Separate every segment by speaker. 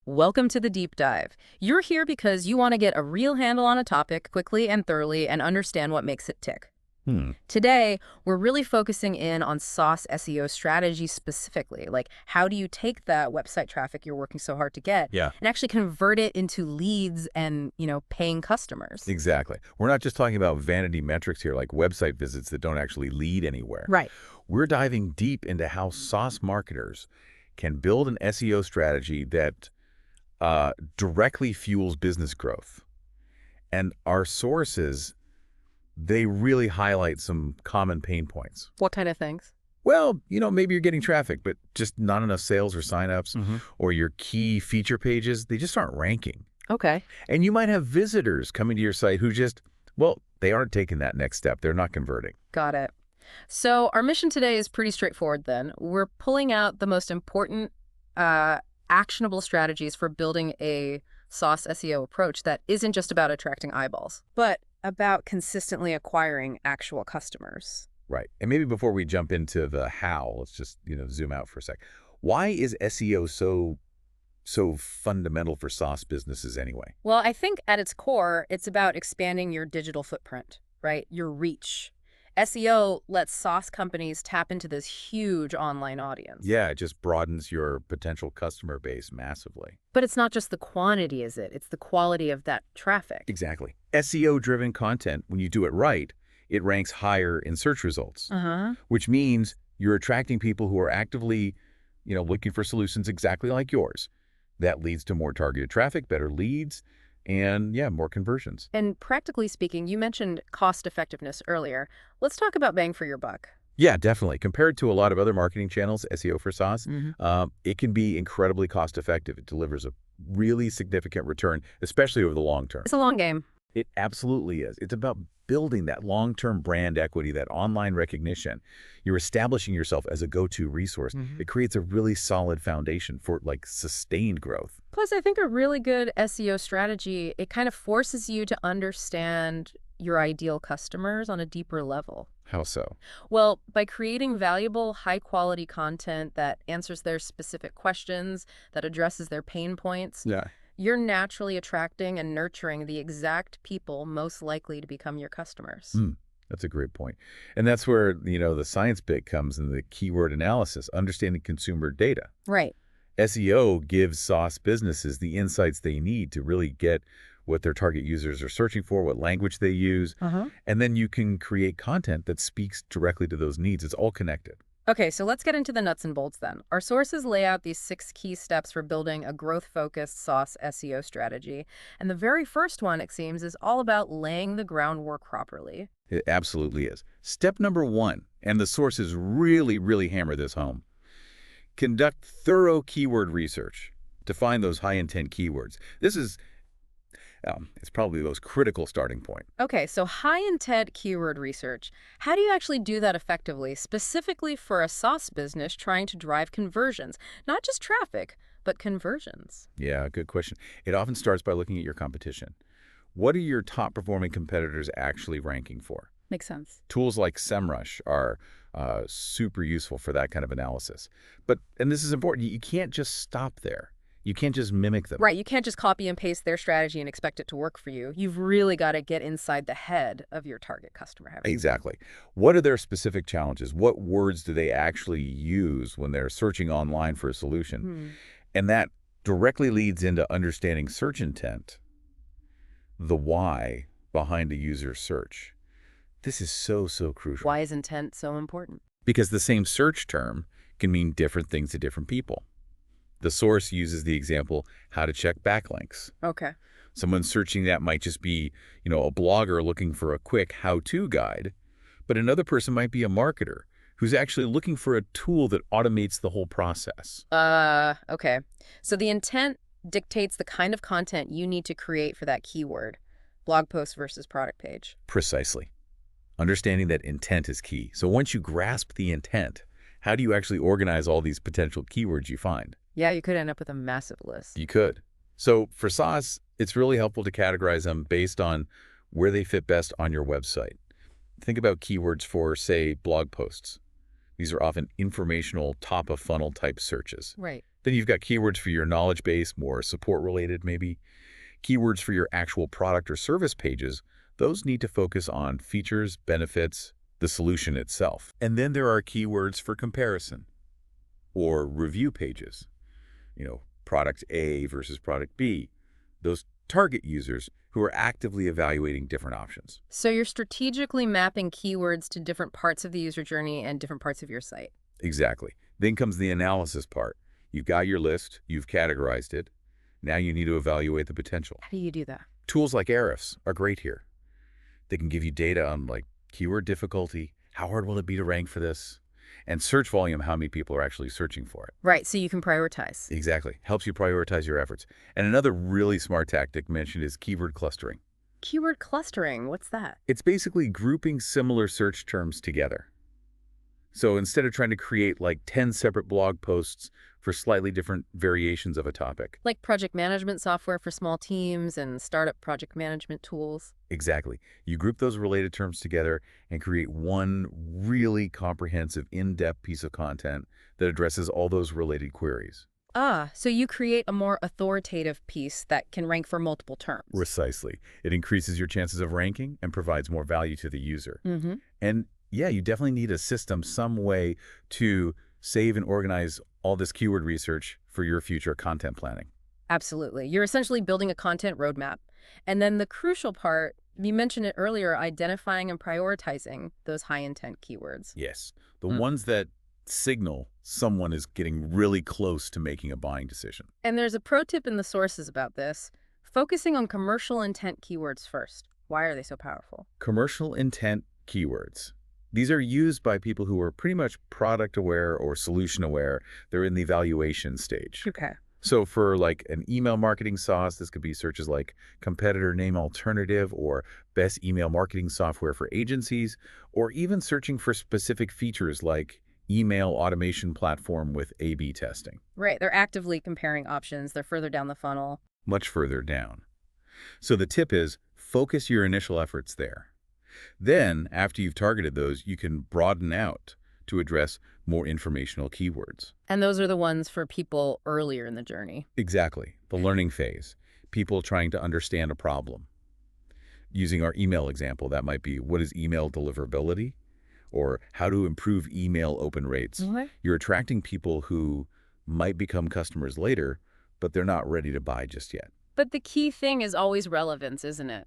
Speaker 1: Welcome to the deep dive. You're here because you want to get a real handle on a topic quickly and thoroughly and understand what makes it tick.
Speaker 2: Hmm.
Speaker 1: Today, we're really focusing in on SaaS SEO strategy specifically. Like, how do you take that website traffic you're working so hard to get
Speaker 2: Yeah,
Speaker 1: and actually convert it into leads and, paying customers?
Speaker 2: exactly. We're not just talking about vanity metrics here, like website visits that don't actually lead anywhere.
Speaker 1: Right.
Speaker 2: We're diving deep into how SaaS marketers can build an SEO strategy that directly fuels business growth. And our sources, they really highlight some common pain points.
Speaker 1: What kind of things?
Speaker 2: Well, maybe you're getting traffic, but just not enough sales or signups,
Speaker 1: Mm-hmm.
Speaker 2: or your key feature pages, they just aren't ranking.
Speaker 1: Okay.
Speaker 2: And you might have visitors coming to your site who just, well, they aren't taking that next step. They're not converting.
Speaker 1: Got it. So our mission today is pretty straightforward then. We're pulling out the most important actionable strategies for building a SaaS SEO approach that isn't just about attracting eyeballs, but about consistently acquiring actual customers.
Speaker 2: Right. And maybe before we jump into the how, let's just, zoom out for a sec. Why is SEO so fundamental for SaaS businesses anyway?
Speaker 1: Well, I think at its core, it's about expanding your digital footprint, right? Your reach. SEO lets SaaS companies tap into this huge online audience.
Speaker 2: Yeah, it just broadens your potential customer base massively.
Speaker 1: But it's not just the quantity, is it? It's the quality of that traffic.
Speaker 2: Exactly. SEO-driven content, when you do it right, it ranks higher in search results,
Speaker 1: Uh-huh.
Speaker 2: which means you're attracting people who are actively, looking for solutions exactly like yours. That leads to more targeted traffic, better leads, and yeah, more conversions.
Speaker 1: And practically speaking, you mentioned cost effectiveness earlier. Let's talk about bang for your buck.
Speaker 2: Yeah, definitely. Compared to a lot of other marketing channels, SEO for SaaS,
Speaker 1: Mm-hmm.
Speaker 2: it can be incredibly cost effective. It delivers a really significant return, especially over the long term.
Speaker 1: It's a long game.
Speaker 2: It absolutely is. It's about building that long-term brand equity, that online recognition. You're establishing yourself as a go-to resource.
Speaker 1: Mhm.
Speaker 2: It creates a really solid foundation for sustained growth.
Speaker 1: Plus, I think a really good SEO strategy, it kind of forces you to understand your ideal customers on a deeper level.
Speaker 2: How so?
Speaker 1: Well, by creating valuable, high-quality content that answers their specific questions, that addresses their pain points,
Speaker 2: Yeah.
Speaker 1: you're naturally attracting and nurturing the exact people most likely to become your customers.
Speaker 2: That's a great point. And that's where, the science bit comes in, the keyword analysis, understanding consumer data.
Speaker 1: Right.
Speaker 2: SEO gives SaaS businesses the insights they need to really get what their target users are searching for, what language they use,
Speaker 1: Uh-huh.
Speaker 2: and then you can create content that speaks directly to those needs. It's all connected.
Speaker 1: Okay, so let's get into the nuts and bolts then. Our sources lay out these 6 key steps for building a growth-focused SaaS SEO strategy. And the very first one, it seems, is all about laying the groundwork properly.
Speaker 2: It absolutely is. Step number 1, and the sources really hammer this home. Conduct thorough keyword research to find those high-intent keywords. This is it's probably the most critical starting point.
Speaker 1: Okay, so high-intent keyword research. How do you actually do that effectively, specifically for a SaaS business trying to drive conversions? Not just traffic, but conversions.
Speaker 2: Yeah, good question. It often starts by looking at your competition. What are your top-performing competitors actually ranking for?
Speaker 1: Makes sense.
Speaker 2: Tools like SEMrush are super useful for that kind of analysis. And this is important, you can't just stop there. You can't just mimic them.
Speaker 1: Right, you can't just copy and paste their strategy and expect it to work for you. You've really got to get inside the head of your target customer. Haven't you?
Speaker 2: Exactly. What are their specific challenges? What words do they actually use when they're searching online for a solution?
Speaker 1: Hmm.
Speaker 2: And that directly leads into understanding search intent, the why behind a user's search. This is so crucial.
Speaker 1: Why is intent so important?
Speaker 2: Because the same search term can mean different things to different people. The source uses the example, how to check backlinks.
Speaker 1: Okay.
Speaker 2: Someone searching that might just be, a blogger looking for a quick how-to guide, but another person might be a marketer who's actually looking for a tool that automates the whole process.
Speaker 1: Okay. So the intent dictates the kind of content you need to create for that keyword. Blog post versus product page.
Speaker 2: Precisely. Understanding that intent is key. So once you grasp the intent, how do you actually organize all these potential keywords you find?
Speaker 1: Yeah, you could end up with a massive list.
Speaker 2: You could. So for SaaS, it's really helpful to categorize them based on where they fit best on your website. Think about keywords for, say, blog posts. These are often informational, top-of-funnel type searches.
Speaker 1: Right.
Speaker 2: Then you've got keywords for your knowledge base, more support-related maybe. Keywords for your actual product or service pages, those need to focus on features, benefits, the solution itself. And then there are keywords for comparison or review pages. Product A versus product B. Those target users who are actively evaluating different options.
Speaker 1: So you're strategically mapping keywords to different parts of the user journey and different parts of your site.
Speaker 2: Exactly. Then comes the analysis part. You've got your list, you've categorized it. Now you need to evaluate the potential.
Speaker 1: How do you do that?
Speaker 2: Tools like Ahrefs are great here. They can give you data on keyword difficulty, how hard will it be to rank for this, and search volume, how many people are actually searching for it.
Speaker 1: Right, so you can prioritize.
Speaker 2: Exactly. Helps you prioritize your efforts. And another really smart tactic mentioned is keyword clustering.
Speaker 1: Keyword clustering, what's that?
Speaker 2: It's basically grouping similar search terms together. So instead of trying to create 10 separate blog posts for slightly different variations of a topic.
Speaker 1: Like project management software for small teams and startup project management tools.
Speaker 2: Exactly. You group those related terms together and create one really comprehensive, in-depth piece of content that addresses all those related queries.
Speaker 1: Ah, so you create a more authoritative piece that can rank for multiple terms.
Speaker 2: Precisely. It increases your chances of ranking and provides more value to the user.
Speaker 1: Mm-hmm.
Speaker 2: And yeah, you definitely need a system, some way to save and organize all this keyword research for your future content planning.
Speaker 1: Absolutely. You're essentially building a content roadmap. And then the crucial part, you mentioned it earlier, identifying and prioritizing those high-intent keywords.
Speaker 2: Yes, the ones that signal someone is getting really close to making a buying decision.
Speaker 1: And there's a pro tip in the sources about this. Focusing on commercial intent keywords first. Why are they so powerful?
Speaker 2: Commercial intent keywords. These are used by people who are pretty much product aware or solution aware. They're in the evaluation stage.
Speaker 1: Okay.
Speaker 2: So for an email marketing sauce, this could be searches like competitor name alternative or best email marketing software for agencies, or even searching for specific features like email automation platform with A/B testing.
Speaker 1: Right. They're actively comparing options. They're further down the funnel.
Speaker 2: Much further down. So the tip is focus your initial efforts there. Then, after you've targeted those, you can broaden out to address more informational keywords.
Speaker 1: And those are the ones for people earlier in the journey.
Speaker 2: Exactly. The learning phase. People trying to understand a problem. Using our email example, that might be, what is email deliverability? Or how to improve email open rates.
Speaker 1: Okay.
Speaker 2: You're attracting people who might become customers later, but they're not ready to buy just yet.
Speaker 1: But the key thing is always relevance, isn't it?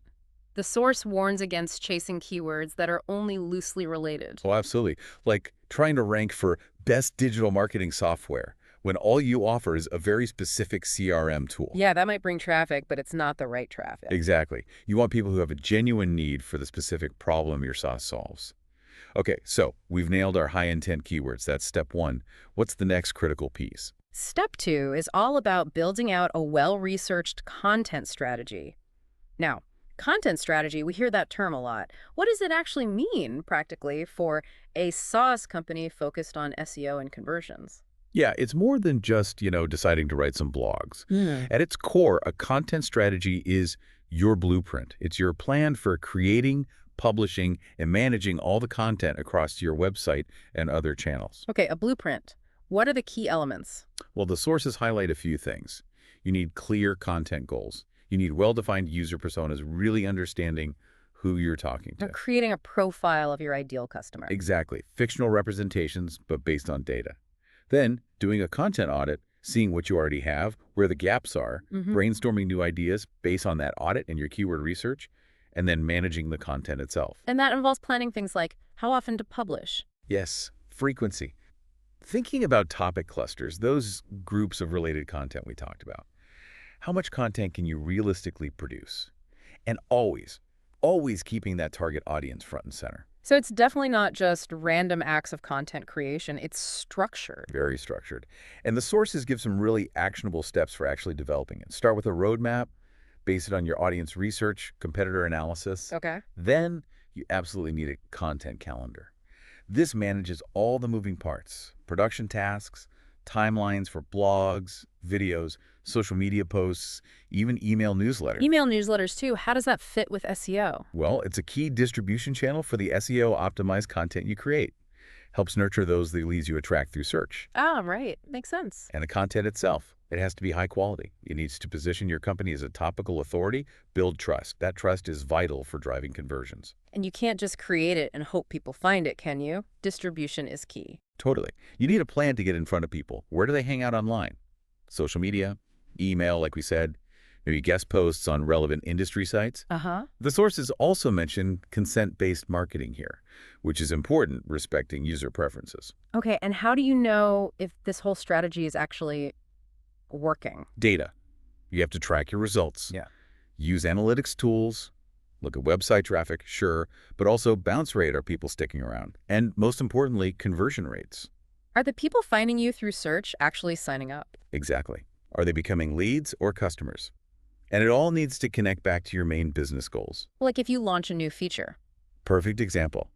Speaker 1: The source warns against chasing keywords that are only loosely related.
Speaker 2: Oh, absolutely. Like trying to rank for best digital marketing software when all you offer is a very specific CRM tool.
Speaker 1: Yeah, that might bring traffic, but it's not the right traffic.
Speaker 2: Exactly. You want people who have a genuine need for the specific problem your sauce solves. Okay, so we've nailed our high-intent keywords. That's step one. What's the next critical piece?
Speaker 1: Step 2 is all about building out a well-researched content strategy. Now, content strategy, we hear that term a lot. What does it actually mean, practically, for a SaaS company focused on SEO and conversions?
Speaker 2: Yeah, it's more than just, deciding to write some blogs. At its core, a content strategy is your blueprint. It's your plan for creating, publishing, and managing all the content across your website and other channels.
Speaker 1: Okay, a blueprint. What are the key elements?
Speaker 2: Well, the sources highlight a few things. You need clear content goals. You need well-defined user personas, really understanding who you're talking to.
Speaker 1: Creating a profile of your ideal customer.
Speaker 2: Exactly. Fictional representations, but based on data. Then, doing a content audit, seeing what you already have, where the gaps are, brainstorming new ideas based on that audit and your keyword research, and then managing the content itself.
Speaker 1: And that involves planning things like how often to publish.
Speaker 2: Yes, frequency. Thinking about topic clusters, those groups of related content we talked about. How much content can you realistically produce? And always keeping that target audience front and center.
Speaker 1: So it's definitely not just random acts of content creation. It's structured.
Speaker 2: Very structured. And the sources give some really actionable steps for actually developing it. Start with a roadmap, base it on your audience research, competitor analysis.
Speaker 1: Okay.
Speaker 2: Then you absolutely need a content calendar. This manages all the moving parts, production tasks, timelines for blogs, videos, social media posts, even email newsletters.
Speaker 1: Email newsletters, too. How does that fit with SEO?
Speaker 2: Well, it's a key distribution channel for the SEO-optimized content you create. helps nurture those the leads you attract through search.
Speaker 1: Ah, right. Makes sense.
Speaker 2: And the content itself, it has to be high quality. It needs to position your company as a topical authority, build trust. That trust is vital for driving conversions.
Speaker 1: And you can't just create it and hope people find it, can you? Distribution is key.
Speaker 2: Totally. You need a plan to get in front of people. Where do they hang out online? Social media, email, like we said, maybe guest posts on relevant industry sites.
Speaker 1: Uh-huh.
Speaker 2: The sources also mention consent-based marketing here, which is important, respecting user preferences.
Speaker 1: Okay, and how do you know if this whole strategy is actually working?
Speaker 2: Data. You have to track your results.
Speaker 1: Yeah.
Speaker 2: Use analytics tools. Look at website traffic, sure, but also bounce rate, are people sticking around? And most importantly, conversion rates.
Speaker 1: Are the people finding you through search actually signing up?
Speaker 2: Exactly. Are they becoming leads or customers? And it all needs to connect back to your main business goals.
Speaker 1: Like if you launch a new feature.
Speaker 2: Perfect example.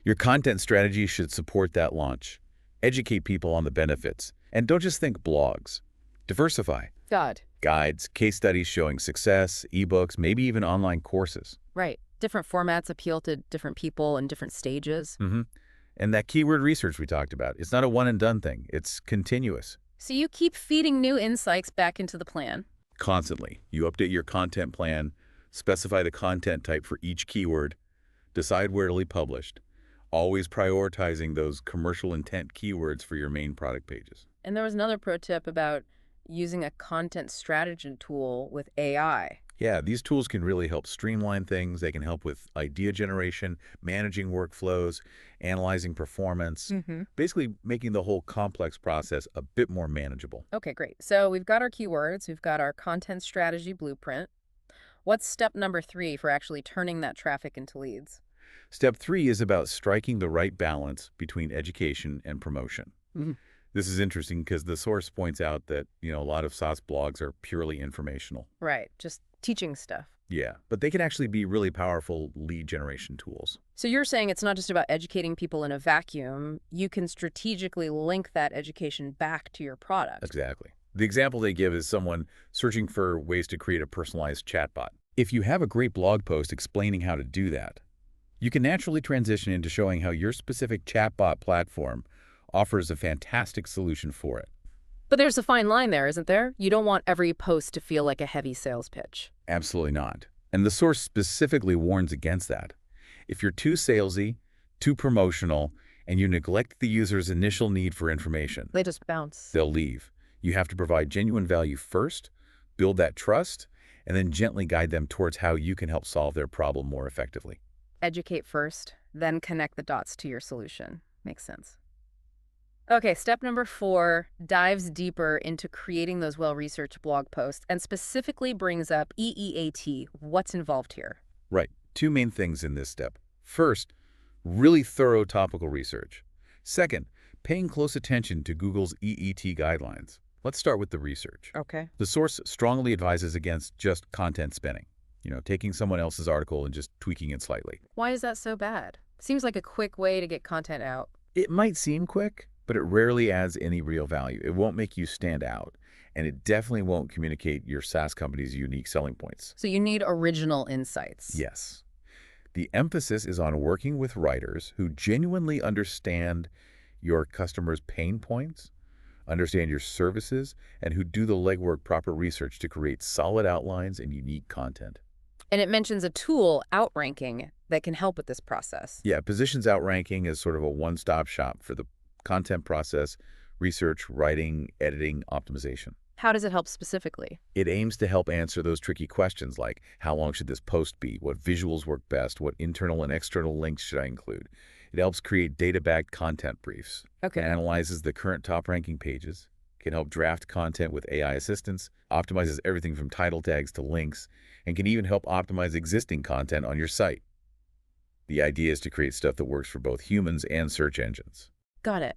Speaker 2: Your content strategy should support that launch. Educate people on the benefits. And don't just think blogs. Diversify.
Speaker 1: God.
Speaker 2: Guides, case studies showing success, ebooks, maybe even online courses.
Speaker 1: Right. Different formats appeal to different people in different stages.
Speaker 2: And that keyword research we talked about, it's not a one-and-done thing. It's continuous.
Speaker 1: So you keep feeding new insights back into the plan.
Speaker 2: Constantly. You update your content plan, specify the content type for each keyword, decide where it'll be published, always prioritizing those commercial intent keywords for your main product pages.
Speaker 1: And there was another pro tip about using a content strategy tool with AI.
Speaker 2: Yeah, these tools can really help streamline things. They can help with idea generation, managing workflows, analyzing performance, basically making the whole complex process a bit more manageable.
Speaker 1: Okay, great. So we've got our keywords, we've got our content strategy blueprint. What's step number 3 for actually turning that traffic into leads?
Speaker 2: Step 3 is about striking the right balance between education and promotion. This is interesting because the source points out that, a lot of SaaS blogs are purely informational.
Speaker 1: Right, just teaching stuff.
Speaker 2: Yeah, but they can actually be really powerful lead generation tools.
Speaker 1: So you're saying it's not just about educating people in a vacuum. You can strategically link that education back to your product.
Speaker 2: Exactly. The example they give is someone searching for ways to create a personalized chatbot. If you have a great blog post explaining how to do that, you can naturally transition into showing how your specific chatbot platform offers a fantastic solution for it.
Speaker 1: But there's a fine line there, isn't there? You don't want every post to feel like a heavy sales pitch.
Speaker 2: Absolutely not. And the source specifically warns against that. If you're too salesy, too promotional, and you neglect the user's initial need for information,
Speaker 1: They just bounce.
Speaker 2: they'll leave. You have to provide genuine value first, build that trust, and then gently guide them towards how you can help solve their problem more effectively.
Speaker 1: Educate first, then connect the dots to your solution. Makes sense. Okay, step number 4 dives deeper into creating those well-researched blog posts and specifically brings up EEAT. What's involved here?
Speaker 2: Right. 2 main things in this step. First, really thorough topical research. Second, paying close attention to Google's EET guidelines. Let's start with the research.
Speaker 1: Okay.
Speaker 2: The source strongly advises against just content spinning. Taking someone else's article and just tweaking it slightly.
Speaker 1: Why is that so bad? Seems like a quick way to get content out.
Speaker 2: It might seem quick, but it rarely adds any real value. It won't make you stand out, and it definitely won't communicate your SaaS company's unique selling points.
Speaker 1: So you need original insights.
Speaker 2: Yes. The emphasis is on working with writers who genuinely understand your customers' pain points, understand your services, and who do the legwork, proper research to create solid outlines and unique content.
Speaker 1: And it mentions a tool, Outranking, that can help with this process.
Speaker 2: Yeah, positions Outranking as sort of a one-stop shop for the content process, research, writing, editing, optimization.
Speaker 1: How does it help specifically?
Speaker 2: It aims to help answer those tricky questions like, how long should this post be? What visuals work best? What internal and external links should I include? It helps create data-backed content briefs.
Speaker 1: Okay.
Speaker 2: It analyzes the current top-ranking pages, can help draft content with AI assistance, optimizes everything from title tags to links, and can even help optimize existing content on your site. The idea is to create stuff that works for both humans and search engines.
Speaker 1: Got it.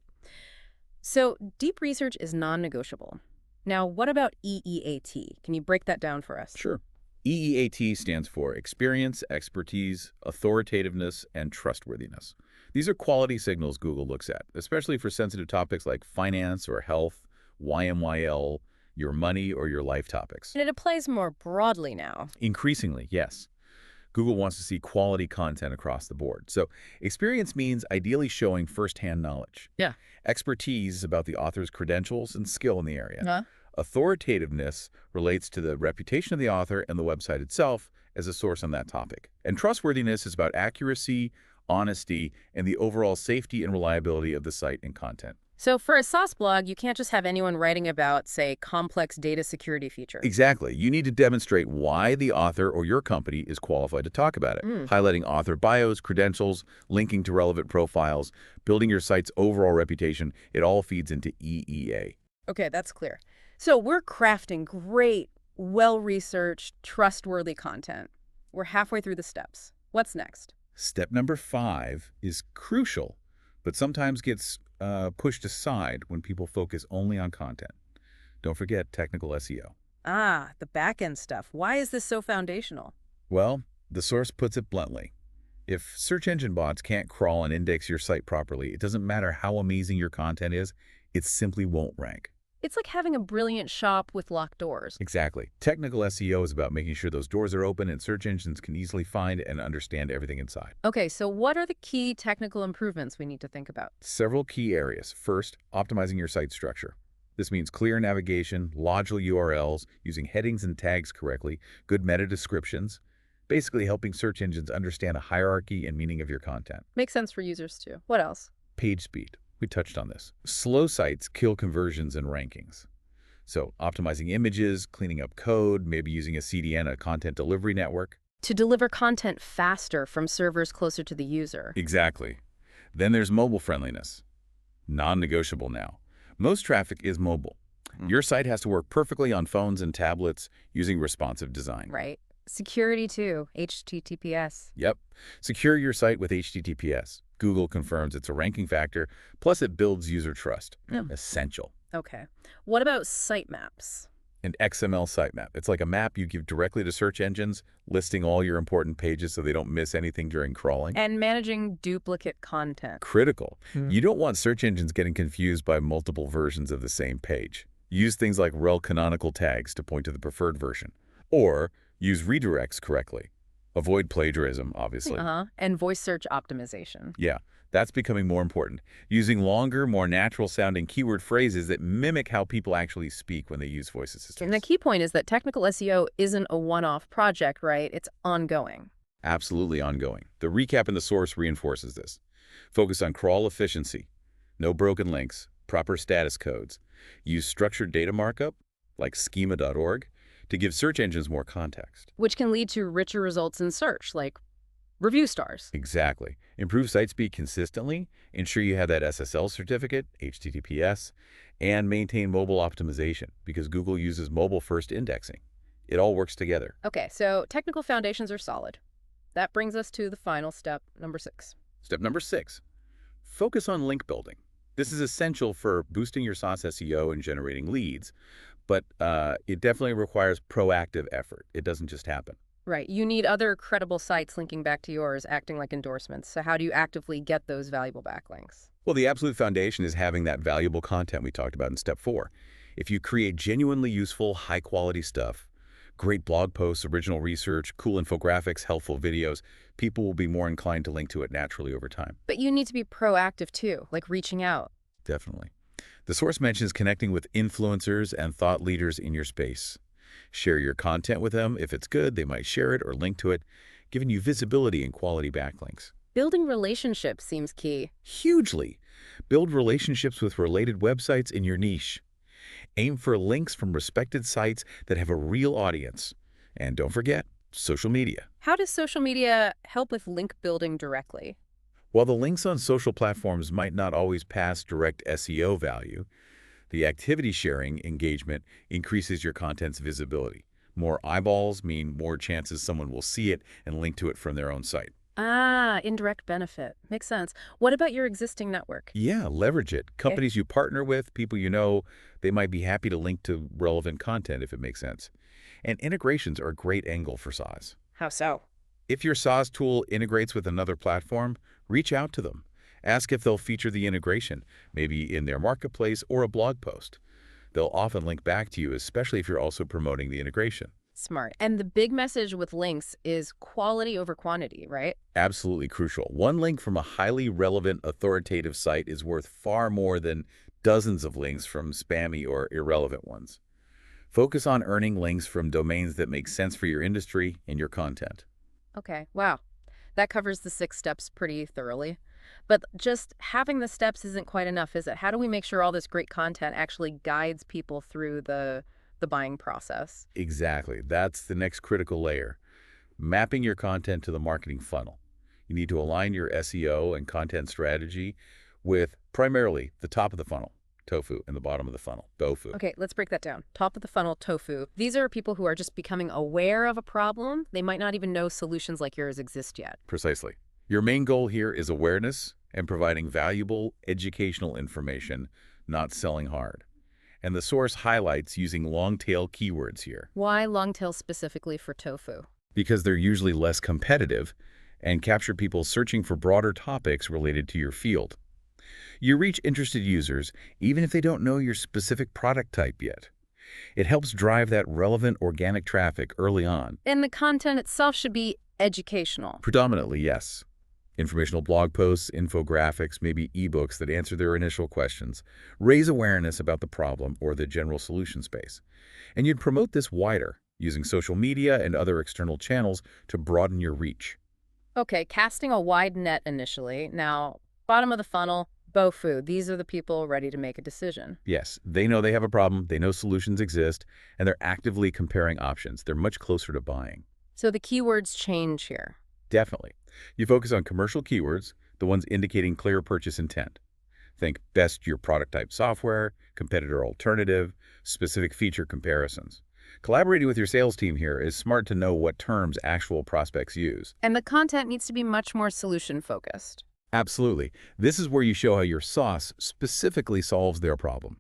Speaker 1: So deep research is non-negotiable. Now, what about EEAT? Can you break that down for us?
Speaker 2: Sure. EEAT stands for experience, expertise, authoritativeness, and trustworthiness. These are quality signals Google looks at, especially for sensitive topics like finance or health, YMYL, your money or your life topics.
Speaker 1: And it applies more broadly now.
Speaker 2: Increasingly, yes. Google wants to see quality content across the board. So experience means ideally showing firsthand knowledge.
Speaker 1: Yeah.
Speaker 2: Expertise is about the author's credentials and skill in the area.
Speaker 1: Huh?
Speaker 2: Authoritativeness relates to the reputation of the author and the website itself as a source on that topic. And trustworthiness is about accuracy, honesty, and the overall safety and reliability of the site and content.
Speaker 1: So for a SaaS blog, you can't just have anyone writing about, say, complex data security features.
Speaker 2: Exactly. You need to demonstrate why the author or your company is qualified to talk about it, highlighting author bios, credentials, linking to relevant profiles, building your site's overall reputation. It all feeds into EEA.
Speaker 1: Okay, that's clear. So we're crafting great, well-researched, trustworthy content. We're halfway through the steps. What's next?
Speaker 2: Step number 5 is crucial, but sometimes gets pushed aside when people focus only on content. Don't forget technical SEO.
Speaker 1: Ah, the back-end stuff. Why is this so foundational?
Speaker 2: Well, the source puts it bluntly. If search engine bots can't crawl and index your site properly, it doesn't matter how amazing your content is, it simply won't rank.
Speaker 1: It's like having a brilliant shop with locked doors.
Speaker 2: Exactly. Technical SEO is about making sure those doors are open and search engines can easily find and understand everything inside.
Speaker 1: Okay, so what are the key technical improvements we need to think about?
Speaker 2: Several key areas. First, optimizing your site structure. This means clear navigation, logical URLs, using headings and tags correctly, good meta descriptions, basically helping search engines understand a hierarchy and meaning of your content.
Speaker 1: Makes sense for users too. What else?
Speaker 2: Page speed. We touched on this. Slow sites kill conversions and rankings. So optimizing images, cleaning up code, maybe using a CDN, a content delivery network.
Speaker 1: To deliver content faster from servers closer to the user.
Speaker 2: Exactly. Then there's mobile friendliness. Non-negotiable now. Most traffic is mobile. Your site has to work perfectly on phones and tablets using responsive design.
Speaker 1: Right. Security too. HTTPS.
Speaker 2: Yep. Secure your site with HTTPS. Google confirms it's a ranking factor, plus it builds user trust.
Speaker 1: Yeah.
Speaker 2: Essential.
Speaker 1: Okay. What about sitemaps?
Speaker 2: An XML sitemap. It's like a map you give directly to search engines, listing all your important pages so they don't miss anything during crawling.
Speaker 1: And managing duplicate content.
Speaker 2: Critical. You don't want search engines getting confused by multiple versions of the same page. Use things like rel canonical tags to point to the preferred version. Or use redirects correctly. Avoid plagiarism, obviously.
Speaker 1: And voice search optimization.
Speaker 2: Yeah, that's becoming more important. Using longer, more natural-sounding keyword phrases that mimic how people actually speak when they use voice assistants.
Speaker 1: And the key point is that technical SEO isn't a one-off project, right? It's ongoing.
Speaker 2: Absolutely ongoing. The recap in the source reinforces this. Focus on crawl efficiency, no broken links, proper status codes. Use structured data markup, like schema.org, to give search engines more context.
Speaker 1: Which can lead to richer results in search, like review stars.
Speaker 2: Exactly. Improve site speed consistently, ensure you have that SSL certificate, HTTPS, and maintain mobile optimization because Google uses mobile-first indexing. It all works together.
Speaker 1: Okay, so technical foundations are solid. That brings us to the final step, number 6.
Speaker 2: Step number 6, focus on link building. This is essential for boosting your SaaS SEO and generating leads, but it definitely requires proactive effort. It doesn't just happen.
Speaker 1: Right. You need other credible sites linking back to yours, acting like endorsements. So how do you actively get those valuable backlinks?
Speaker 2: Well, the absolute foundation is having that valuable content we talked about in step 4. If you create genuinely useful, high-quality stuff, great blog posts, original research, cool infographics, helpful videos, people will be more inclined to link to it naturally over time.
Speaker 1: But you need to be proactive too, like reaching out.
Speaker 2: Definitely. The source mentions connecting with influencers and thought leaders in your space. Share your content with them. If it's good, they might share it or link to it, giving you visibility and quality backlinks.
Speaker 1: Building relationships seems key.
Speaker 2: Hugely. Build relationships with related websites in your niche. Aim for links from respected sites that have a real audience. And don't forget, social media.
Speaker 1: How does social media help with link building directly?
Speaker 2: While the links on social platforms might not always pass direct SEO value, the activity sharing engagement increases your content's visibility. More eyeballs mean more chances someone will see it and link to it from their own site.
Speaker 1: Ah, indirect benefit. Makes sense. What about your existing network?
Speaker 2: Yeah, leverage it. Companies you partner with, people you know, they might be happy to link to relevant content if it makes sense. And integrations are a great angle for SaaS.
Speaker 1: How so?
Speaker 2: If your SaaS tool integrates with another platform, reach out to them. Ask if they'll feature the integration, maybe in their marketplace or a blog post. They'll often link back to you, especially if you're also promoting the integration.
Speaker 1: Smart. And the big message with links is quality over quantity, right?
Speaker 2: Absolutely crucial. One link from a highly relevant, authoritative site is worth far more than dozens of links from spammy or irrelevant ones. Focus on earning links from domains that make sense for your industry and your content.
Speaker 1: Okay, wow. That covers the 6 steps pretty thoroughly. But just having the steps isn't quite enough, is it? How do we make sure all this great content actually guides people through the buying process?
Speaker 2: Exactly. That's the next critical layer. Mapping your content to the marketing funnel. You need to align your SEO and content strategy with primarily the top of the funnel, tofu, and the bottom of the funnel, tofu.
Speaker 1: Okay, let's break that down. Top of the funnel, tofu. These are people who are just becoming aware of a problem. They might not even know solutions like yours exist yet.
Speaker 2: Precisely. Your main goal here is awareness and providing valuable educational information, not selling hard. And the source highlights using long-tail keywords here
Speaker 1: Why long tail specifically for tofu?
Speaker 2: because they're usually less competitive and capture people searching for broader topics related to your field. You reach interested users even if they don't know your specific product type yet. It helps drive that relevant organic traffic early on.
Speaker 1: And the content itself should be educational.
Speaker 2: Predominantly, yes. Informational blog posts, infographics, maybe ebooks that answer their initial questions, raise awareness about the problem or the general solution space. And you'd promote this wider, using social media and other external channels to broaden your reach.
Speaker 1: Okay, casting a wide net initially. Now, bottom of the funnel, BOFU. These are the people ready to make a decision.
Speaker 2: Yes, they know they have a problem, they know solutions exist, and they're actively comparing options. They're much closer to buying.
Speaker 1: So the keywords change here.
Speaker 2: Definitely. You focus on commercial keywords, the ones indicating clear purchase intent. Think best your product type software, competitor alternative, specific feature comparisons. Collaborating with your sales team here is smart to know what terms actual prospects use.
Speaker 1: And the content needs to be much more solution focused.
Speaker 2: Absolutely. This is where you show how your sauce specifically solves their problem.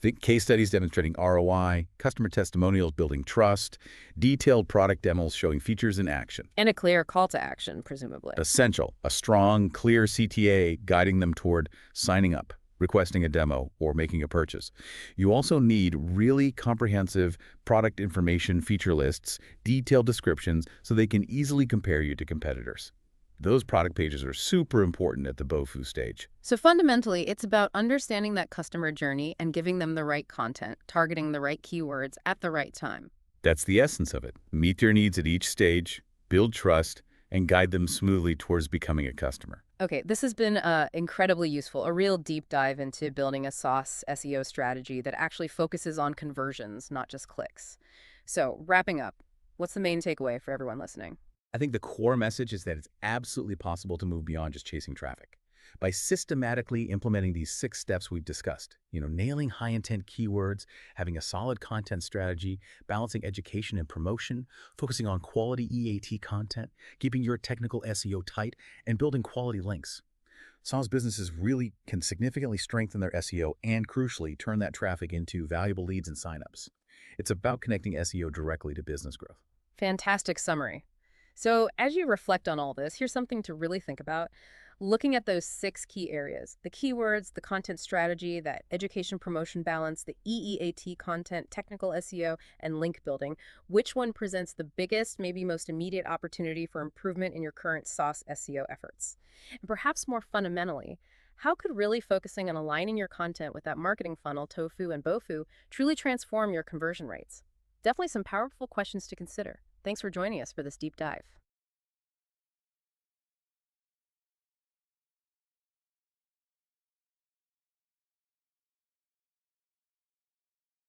Speaker 2: Think case studies demonstrating ROI, customer testimonials building trust, detailed product demos showing features in action.
Speaker 1: And a clear call to action, presumably.
Speaker 2: Essential, a strong, clear CTA guiding them toward signing up, requesting a demo, or making a purchase. You also need really comprehensive product information feature lists, detailed descriptions, so they can easily compare you to competitors. Those product pages are super important at the BOFU stage.
Speaker 1: So fundamentally, it's about understanding that customer journey and giving them the right content, targeting the right keywords at the right time.
Speaker 2: That's the essence of it. Meet their needs at each stage, build trust, and guide them smoothly towards becoming a customer.
Speaker 1: Okay, this has been incredibly useful, a real deep dive into building a SaaS SEO strategy that actually focuses on conversions, not just clicks. So wrapping up, what's the main takeaway for everyone listening?
Speaker 2: I think the core message is that it's absolutely possible to move beyond just chasing traffic. By systematically implementing these 6 steps we've discussed, nailing high-intent keywords, having a solid content strategy, balancing education and promotion, focusing on quality EAT content, keeping your technical SEO tight, and building quality links. SaaS businesses really can significantly strengthen their SEO and, crucially, turn that traffic into valuable leads and signups. It's about connecting SEO directly to business growth.
Speaker 1: Fantastic summary. So as you reflect on all this, here's something to really think about. Looking at those 6 key areas, the keywords, the content strategy, that education promotion balance, the EEAT content, technical SEO, and link building, which one presents the biggest, maybe most immediate opportunity for improvement in your current SaaS SEO efforts? And perhaps more fundamentally, how could really focusing on aligning your content with that marketing funnel, tofu and bofu, truly transform your conversion rates? Definitely some powerful questions to consider. Thanks for joining us for this deep dive.